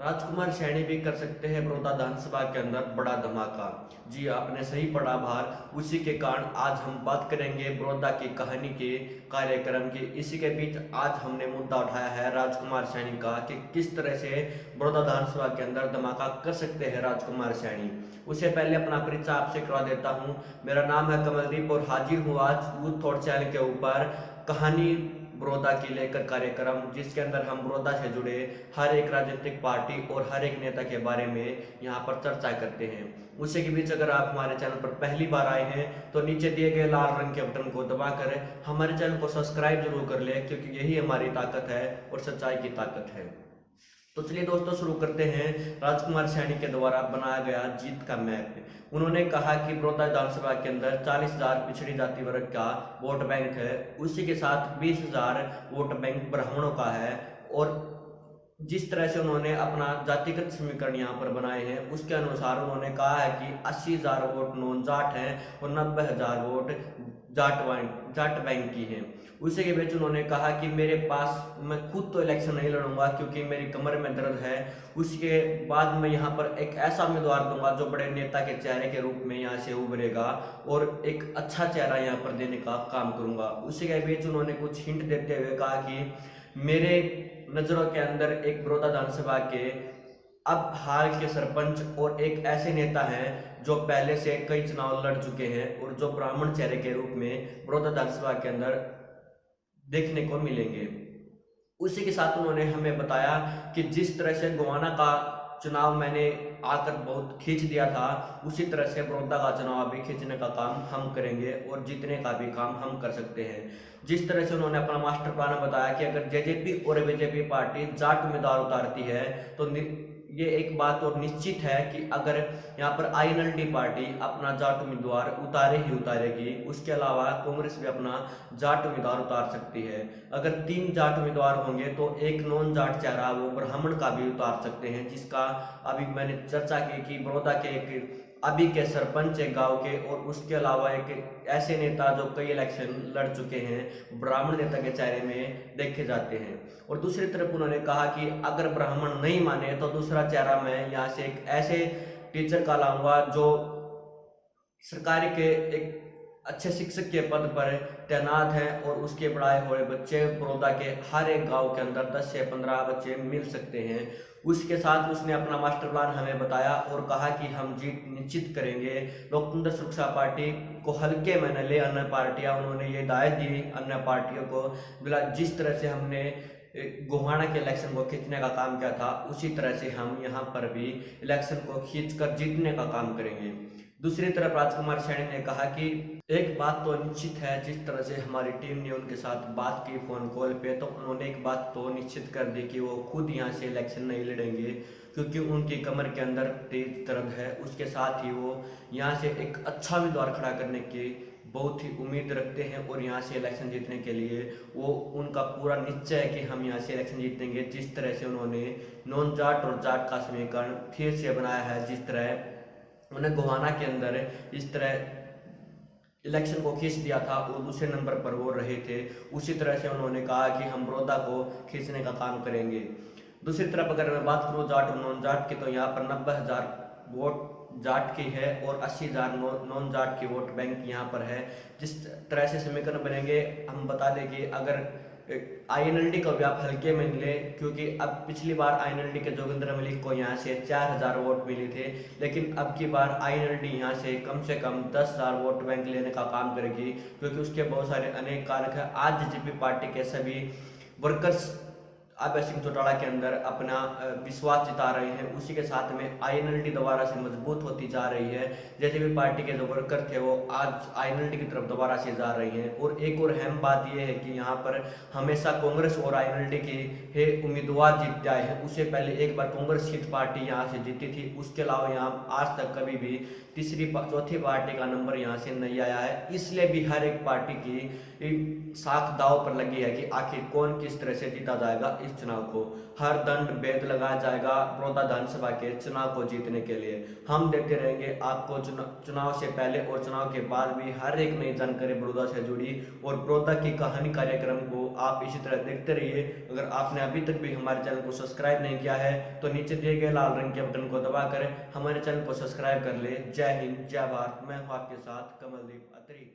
राजकुमार सैनी भी कर सकते हैं बड़ौदा विधानसभा के अंदर बड़ा धमाका। जी आपने सही पढ़ा भार, उसी के कारण आज हम बात करेंगे बड़ौदा की कहानी के कार्यक्रम की। इसी के बीच आज हमने मुद्दा उठाया है राजकुमार सैनी का कि किस तरह से बड़ौदा विधानसभा के अंदर धमाका कर सकते हैं राजकुमार सैनी। उससे पहले अपना परिचय आपसे करवा देता हूँ। मेरा नाम है कमलदीप और हाजिर हूँ आज यूथ थॉट चैनल के ऊपर कहानी बड़ौदा की लेकर कार्यक्रम, जिसके अंदर हम बड़ौदा से जुड़े हर एक राजनीतिक पार्टी और हर एक नेता के बारे में यहाँ पर चर्चा करते हैं। उसी के बीच अगर आप हमारे चैनल पर पहली बार आए हैं तो नीचे दिए गए लाल रंग के बटन को दबाकर हमारे चैनल को सब्सक्राइब जरूर कर ले, क्योंकि यही हमारी ताकत है और सच्चाई की ताकत है। तो चलिए दोस्तों शुरू करते हैं। राजकुमार सैनी के द्वारा बनाया गया जीत का मैप। उन्होंने कहा कि बड़ौदा विधानसभा के अंदर 40,000 पिछड़ी जाति वर्ग का वोट बैंक है, उसी के साथ 20,000 वोट बैंक ब्राह्मणों का है। और जिस तरह से उन्होंने अपना जातिगत समीकरण यहाँ पर बनाए हैं उसके अनुसार उन्होंने कहा है कि 80,000 वोट नॉन जाट हैं और 90,000 वोट जाट बैंक की हैं। उसी के बीच उन्होंने कहा कि मेरे पास मैं खुद तो इलेक्शन नहीं लड़ूंगा क्योंकि मेरी कमर में दर्द है। उसके बाद मैं यहाँ पर एक ऐसा उम्मीदवार दूंगा जो बड़े नेता के चेहरे के रूप में यहाँ से उभरेगा और एक अच्छा चेहरा यहाँ पर देने का काम करूंगा। उसी के बीच उन्होंने कुछ हिंट देते हुए कहा कि मेरे नजरों के अंदर एक बड़ौदा विधानसभा के अब हाल के सरपंच और एक ऐसे नेता हैं जो पहले से कई चुनाव लड़ चुके हैं और जो ब्राह्मण चेहरे के रूप में बड़ौदा विधानसभा के अंदर देखने को मिलेंगे। उसी के साथ उन्होंने हमें बताया कि जिस तरह से गोवाना का चुनाव मैंने आकर बहुत खींच दिया था, उसी तरह से बड़ौदा का चुनाव भी खींचने का काम हम करेंगे और जीतने का भी काम हम कर सकते हैं। जिस तरह से उन्होंने अपना मास्टर प्लान बताया कि अगर जेजेपी और बीजेपी पार्टी जाट उम्मीदवार उतारती है तो ये एक बात और निश्चित है कि अगर यहाँ पर आईएनएलडी पार्टी अपना जाट उम्मीदवार उतारे ही उतारेगी। उसके अलावा कांग्रेस भी अपना जाट उम्मीदवार उतार सकती है। अगर 3 जाट उम्मीदवार होंगे तो एक नॉन जाट चेहरा वो ब्राह्मण का भी उतार सकते हैं, जिसका अभी मैंने चर्चा की कि बड़ौदा के एक अभी के सरपंच है गांव के, और उसके अलावा एक ऐसे नेता जो कई इलेक्शन लड़ चुके हैं ब्राह्मण नेता के चेहरे में देखे जाते हैं। और दूसरी तरफ उन्होंने कहा कि अगर ब्राह्मण नहीं माने तो दूसरा चेहरा मैं यहाँ से एक ऐसे टीचर का लाऊंगा जो सरकारी के एक अच्छे शिक्षक के पद पर तैनात है और उसके पढ़ाए हुए बच्चे बड़ौदा के हर एक गांव के अंदर 10 से 15 बच्चे मिल सकते हैं। उसके साथ उसने अपना मास्टर प्लान हमें बताया और कहा कि हम जीत निश्चित करेंगे। लोकतंत्र सुरक्षा पार्टी को हल्के में न ले अन्य पार्टियां, उन्होंने ये हिदायत दी अन्य पार्टियों को, बिला जिस तरह से हमने गोहाना के इलेक्शन को खींचने का काम किया था उसी तरह से हम यहाँ पर भी इलेक्शन को खींचकर जीतने का काम करेंगे। दूसरी तरफ राजकुमार सैनी ने कहा कि एक बात तो निश्चित है, जिस तरह से हमारी टीम ने उनके साथ बात की फोन कॉल पे, तो उन्होंने एक बात तो निश्चित कर दी कि वो खुद यहाँ से इलेक्शन नहीं लड़ेंगे क्योंकि उनकी कमर के अंदर तेज दर्द है। उसके साथ ही वो यहाँ से एक अच्छा उम्मीदवार खड़ा करने की बहुत ही उम्मीद रखते हैं और यहाँ से इलेक्शन जीतने के लिए वो उनका पूरा निश्चय है कि हम यहाँ से इलेक्शन जीतेंगे। जिस तरह से उन्होंने नॉन जाट और जाट का समीकरण फिर से बनाया है, जिस तरह उन्हें गोहाना के अंदर इस तरह इलेक्शन को खींच दिया था और दूसरे नंबर पर वो रहे थे, उसी तरह से उन्होंने कहा कि हम बड़ौदा को खींचने का काम करेंगे। दूसरी तरफ अगर मैं बात करूँ जाट और नॉन जाट की, तो यहाँ पर 90,000 वोट जाट की है और 80,000 नॉन जाट की वोट बैंक यहाँ पर है। जिस तरह से समीकरण बनेंगे हम बता दें कि अगर आईएनएलडी को भी आप हल्के में ले, क्योंकि अब पिछली बार आईएनएलडी के जोगिंदर मलिक को यहाँ से 4,000 वोट मिले थे, लेकिन अब की बार आईएनएलडी यहाँ से कम 10,000 वोट बैंक लेने का काम करेगी, क्योंकि उसके बहुत सारे अनेक कारक है। आज जेजेपी पार्टी के सभी वर्कर्स अभय सिंह चौटाला के अंदर अपना विश्वास जता रहे हैं। उसी के साथ में आईएनएलडी दोबारा से मजबूत होती जा रही है। जेजेपी पार्टी के जो वर्कर थे वो आज आईएनएलडी की तरफ दोबारा से जा रही हैं। और एक और अहम बात यह है कि यहाँ पर हमेशा कांग्रेस और आईएनएलडी के उम्मीदवार जीतते आए हैं। उससे पहले एक बार कांग्रेस हित पार्टी यहाँ से जीती थी, उसके अलावा यहाँ आज तक कभी भी चौथी पार्टी का नंबर यहाँ से नहीं आया है, इसलिए भी हर एक पार्टी की साख दाव पर लगी है कि आखिर कौन किस तरह से जीता जाएगा इस चुनाव को। हर दंड भेद लगाया जाएगा बड़ौदा विधानसभा के चुनाव को जीतने के लिए। हम देते रहेंगे आपको चुनाव से पहले और चुनाव के बाद भी हर एक नई जानकारी बड़ौदा से जुड़ी, और बड़ौदा की कहानी कार्यक्रम को आप इसी तरह देखते रहिए। अगर आपने अभी तक भी हमारे चैनल को सब्सक्राइब नहीं किया है तो नीचे दिए गए लाल रंग के बटन को दबाकर हमारे चैनल को सब्सक्राइब कर ले। जय हिंद, जय भारत। मैं हूँ आपके साथ कमलदीप अत्री।